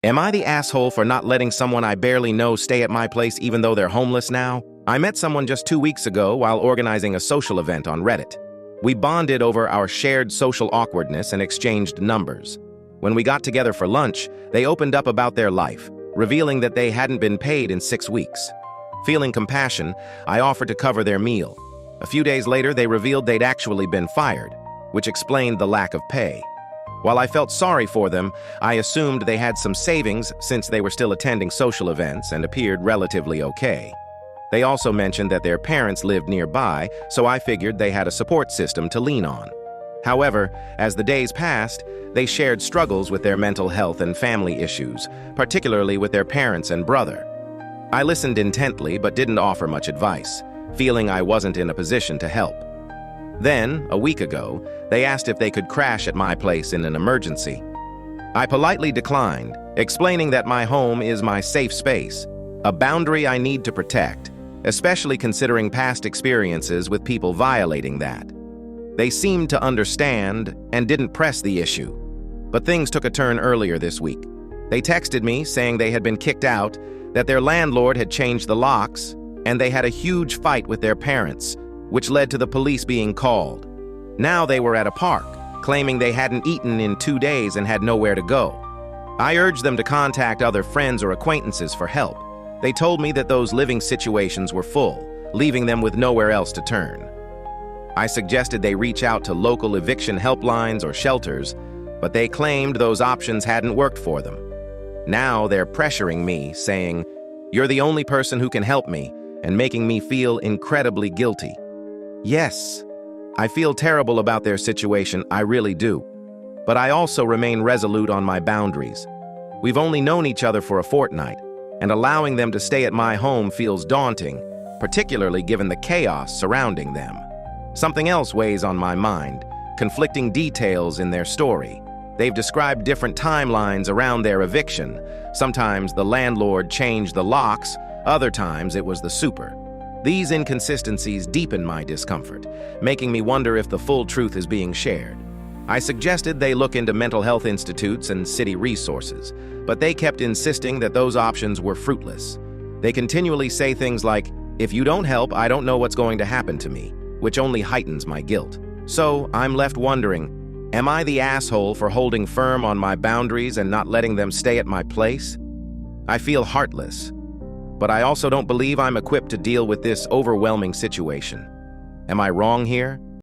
Am I the asshole for not letting someone I barely know stay at my place even though they're homeless now? I met someone just 2 weeks ago while organizing a social event on Reddit. We bonded over our shared social awkwardness and exchanged numbers. When we got together for lunch, they opened up about their life, revealing that they hadn't been paid in 6 weeks. Feeling compassion, I offered to cover their meal. A few days later, they revealed they'd actually been fired, which explained the lack of pay. While I felt sorry for them, I assumed they had some savings since they were still attending social events and appeared relatively okay. They also mentioned that their parents lived nearby, so I figured they had a support system to lean on. However, as the days passed, they shared struggles with their mental health and family issues, particularly with their parents and brother. I listened intently but didn't offer much advice, feeling I wasn't in a position to help. Then, a week ago, they asked if they could crash at my place in an emergency. I politely declined, explaining that my home is my safe space, a boundary I need to protect, especially considering past experiences with people violating that. They seemed to understand and didn't press the issue. But things took a turn earlier this week. They texted me saying they had been kicked out, that their landlord had changed the locks, and they had a huge fight with their parents, which led to the police being called. Now they were at a park, claiming they hadn't eaten in 2 days and had nowhere to go. I urged them to contact other friends or acquaintances for help. They told me that those living situations were full, leaving them with nowhere else to turn. I suggested they reach out to local eviction helplines or shelters, but they claimed those options hadn't worked for them. Now they're pressuring me, saying, "You're the only person who can help me," and making me feel incredibly guilty. Yes, I feel terrible about their situation, I really do. But I also remain resolute on my boundaries. We've only known each other for a fortnight, and allowing them to stay at my home feels daunting, particularly given the chaos surrounding them. Something else weighs on my mind, conflicting details in their story. They've described different timelines around their eviction. Sometimes the landlord changed the locks, other times it was the super. These inconsistencies deepen my discomfort, making me wonder if the full truth is being shared. I suggested they look into mental health institutes and city resources, but they kept insisting that those options were fruitless. They continually say things like, "If you don't help, I don't know what's going to happen to me," which only heightens my guilt. So I'm left wondering, am I the asshole for holding firm on my boundaries and not letting them stay at my place? I feel heartless, but I also don't believe I'm equipped to deal with this overwhelming situation. Am I wrong here?